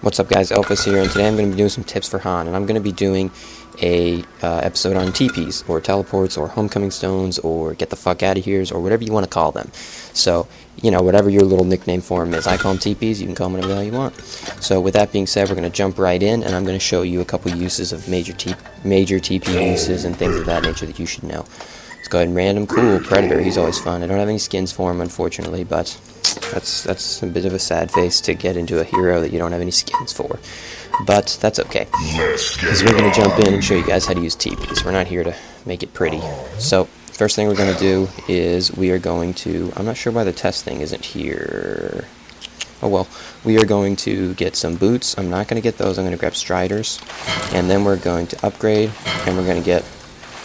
What's up guys, Elfis here, and today I'm going to be doing some tips for HoN, and I'm going to be doing a episode on TPs, or teleports, or homecoming stones, or get the fuck out of here's, or whatever you want to call them. So, you know, whatever your little nickname for them is. I call them TPs, you can call them whatever the hell you want. So with that being said, we're going to jump right in, and I'm going to show you a couple uses of major TP uses and things of that nature that you should know. Let's go ahead and random. Cool, Predator, he's always fun. I don't have any skins for him, unfortunately, but that's a bit of a sad face to get into a hero that you don't have any skins for. But that's okay, because we're going to jump in and show you guys how to use TPs. We're not here to make it pretty. So, first thing we're going to do is we are going to... I'm not sure why the test thing isn't here. Oh well, we are going to get some boots. I'm not going to get those, I'm going to grab Striders. And then we're going to upgrade, and we're going to get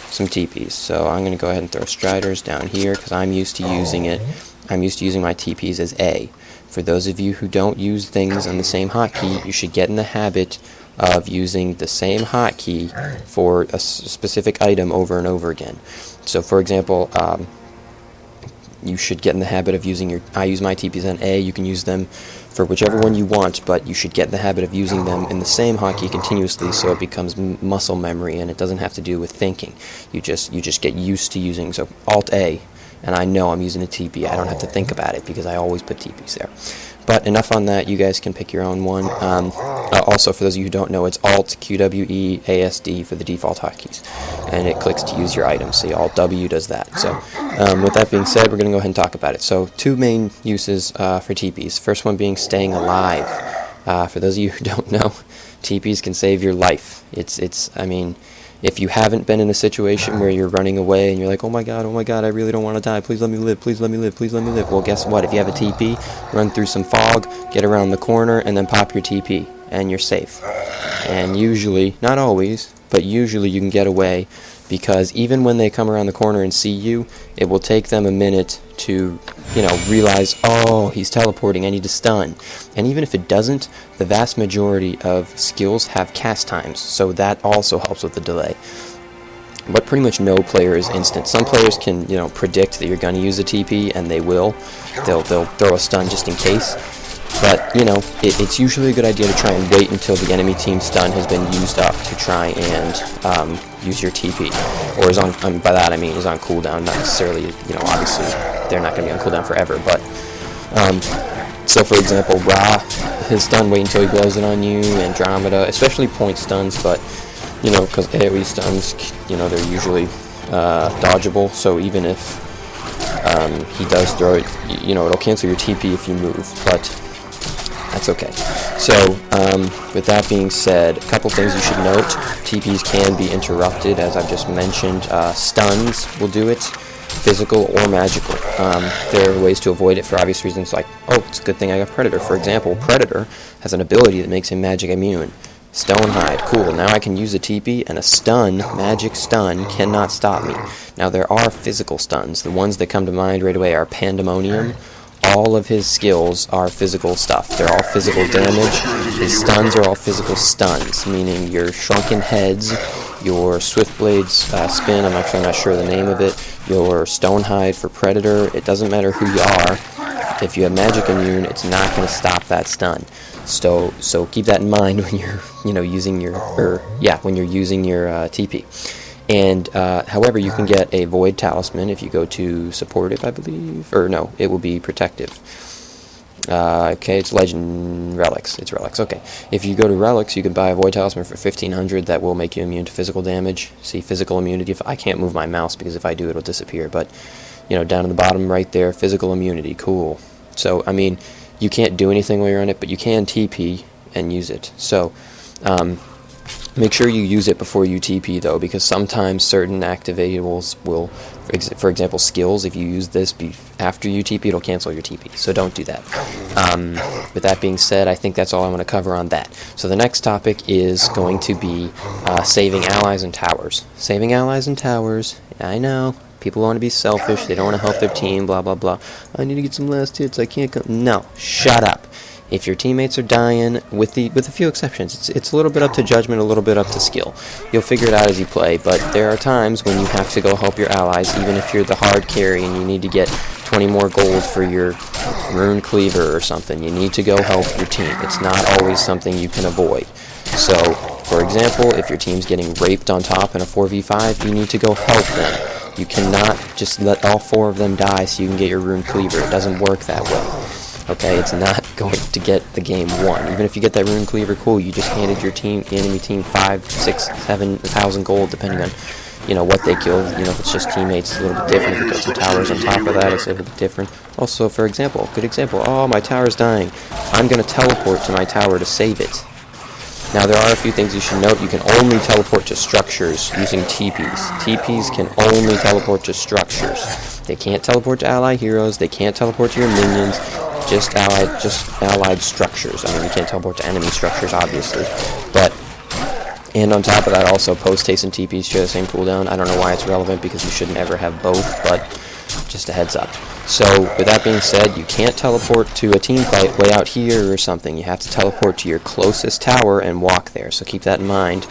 some TPs. So I'm going to go ahead and throw Striders down here, because I'm used to using it. I'm used to using my TPs as A. For those of you who don't use things on the same hotkey, you should get in the habit of using the same hotkey for a specific item over and over again. So for example, you should get in the habit of using I use my TPs on A, you can use them for whichever one you want, but you should get in the habit of using them in the same hotkey continuously so it becomes muscle memory and it doesn't have to do with thinking. You just get used to using, so Alt A. And I know I'm using a TP. I don't have to think about it because I always put TPs there. But enough on that. You guys can pick your own one. Also, for those of you who don't know, it's Alt QWE ASD for the default hotkeys, and it clicks to use your items. So Alt W does that. So with that being said, we're going to go ahead and talk about it. So two main uses for TPs. First one being staying alive. For those of you who don't know, TPs can save your life. I mean, if you haven't been in a situation where you're running away and you're like, oh my god, I really don't want to die, please let me live, please let me live, please let me live. Well, guess what? If you have a TP, run through some fog, get around the corner, and then pop your TP, and you're safe. And usually, not always, but usually you can get away, because even when they come around the corner and see you, it will take them a minute to, realize, oh, he's teleporting, I need to stun. And even if it doesn't, the vast majority of skills have cast times, so that also helps with the delay. But pretty much no player is instant. Some players can, predict that you're going to use a TP, and they will. They'll throw a stun just in case. But, it's usually a good idea to try and wait until the enemy team's stun has been used up to try and use your TP. Or is on, by that I mean is on cooldown, not necessarily, obviously they're not going to be on cooldown forever, but, so for example, Ra, his stun, wait until he blows it on you, Andromeda, especially point stuns, but, because AoE stuns, they're usually dodgeable, so even if he does throw it, it'll cancel your TP if you move, but that's okay. So, with that being said, a couple things you should note. TPs can be interrupted, as I've just mentioned. Stuns will do it, physical or magical. There are ways to avoid it for obvious reasons, like, oh, it's a good thing I got Predator. For example, Predator has an ability that makes him magic immune. Stonehide, cool. Now I can use a TP, and a stun, magic stun, cannot stop me. Now there are physical stuns. The ones that come to mind right away are Pandemonium. All of his skills are physical stuff. They're all physical damage. His stuns are all physical stuns, meaning your Shrunken Heads, your Swift Blades spin, I'm actually not sure the name of it, your Stonehide for Predator. It doesn't matter who you are. If you have magic immune, it's not going to stop that stun. So keep that in mind when you're using your TP. And however, you can get a Void Talisman if you go to Supportive, I believe, or no, it will be Protective. Okay, it's Legend Relics. It's Relics. Okay, if you go to Relics, you can buy a Void Talisman for 1,500 that will make you immune to physical damage. See, physical immunity. If I can't move my mouse because if I do, it'll disappear. But down at the bottom right there, physical immunity. Cool. So I mean, you can't do anything while you're on it, but you can TP and use it. So. Make sure you use it before you TP, though, because sometimes certain activables will, for example, skills, if you use this after you TP, it'll cancel your TP, so don't do that. With that being said, I think that's all I want to cover on that. So the next topic is going to be saving allies and towers. Saving allies and towers, I know, people want to be selfish, they don't want to help their team, blah, blah, blah. I need to get some last hits, I can't come. No, shut up. If your teammates are dying, with a few exceptions, it's a little bit up to judgment, a little bit up to skill. You'll figure it out as you play, but there are times when you have to go help your allies, even if you're the hard carry and you need to get 20 more gold for your rune cleaver or something. You need to go help your team. It's not always something you can avoid. So, for example, if your team's getting raped on top in a 4v5, you need to go help them. You cannot just let all 4 of them die so you can get your rune cleaver. It doesn't work that way. Okay, it's not going to get the game won. Even if you get that rune cleaver, cool, you just handed your team, the enemy team 5, 6, 7,000 gold, depending on, you know, what they killed. You know, if it's just teammates, it's a little bit different. If you get some towers on top of that, it's a little bit different. Also, for example, good example, oh, my tower's dying. I'm going to teleport to my tower to save it. Now, there are a few things you should note. You can only teleport to structures using TPs. TPs can only teleport to structures. They can't teleport to allied heroes. They can't teleport to your minions. Just allied structures. I mean, you can't teleport to enemy structures, obviously. And on top of that, also, post-haste and TPs share the same cooldown. I don't know why it's relevant, because you shouldn't ever have both, but just a heads up. So, with that being said, you can't teleport to a team fight way out here or something. You have to teleport to your closest tower and walk there. So keep that in mind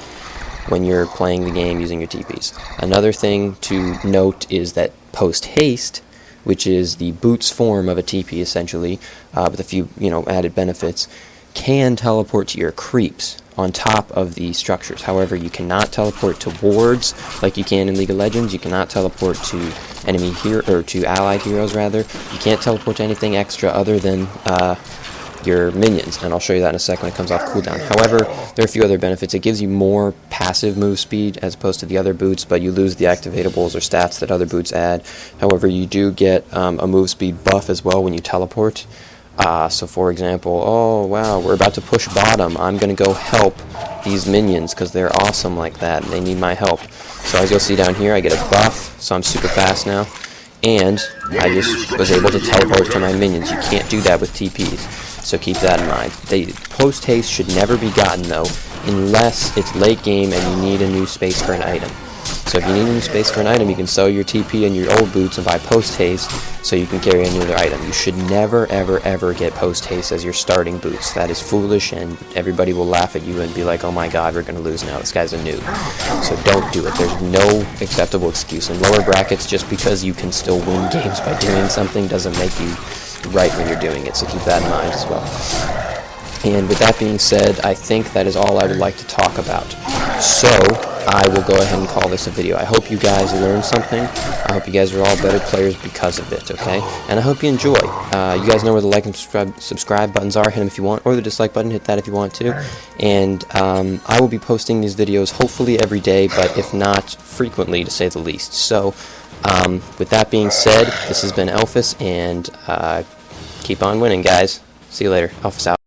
when you're playing the game using your TPs. Another thing to note is that post-haste, which is the boots form of a TP, essentially, with a few, added benefits, can teleport to your creeps on top of the structures. However, you cannot teleport to wards like you can in League of Legends. You cannot teleport to enemy hero, or to allied heroes rather. You can't teleport to anything extra other than your minions, and I'll show you that in a second when it comes off cooldown. However, there are a few other benefits. It gives you more passive move speed as opposed to the other boots, but you lose the activatables or stats that other boots add. However, you do get a move speed buff as well when you teleport. So for example, oh wow, we're about to push bottom. I'm going to go help these minions because they're awesome like that and they need my help. So as you'll see down here, I get a buff, so I'm super fast now. And I just was able to teleport to my minions. You can't do that with TPs, so keep that in mind. Post-haste should never be gotten though, unless it's late game and you need a new space for an item. So if you need a new space for an item, you can sell your TP and your old boots and buy post-haste so you can carry another item. You should never, ever, ever get post-haste as your starting boots. That is foolish, and everybody will laugh at you and be like, oh my god, we're going to lose now. This guy's a noob. So don't do it. There's no acceptable excuse. In lower brackets, just because you can still win games by doing something doesn't make you right when you're doing it. So keep that in mind as well. And with that being said, I think that is all I would like to talk about. So, I will go ahead and call this a video. I hope you guys learned something. I hope you guys are all better players because of it, okay? And I hope you enjoy. You guys know where the like and subscribe buttons are. Hit them if you want, or the dislike button, hit that if you want to. And I will be posting these videos hopefully every day, but if not, frequently to say the least. So, with that being said, this has been Elfis, and keep on winning, guys. See you later. Elfis out.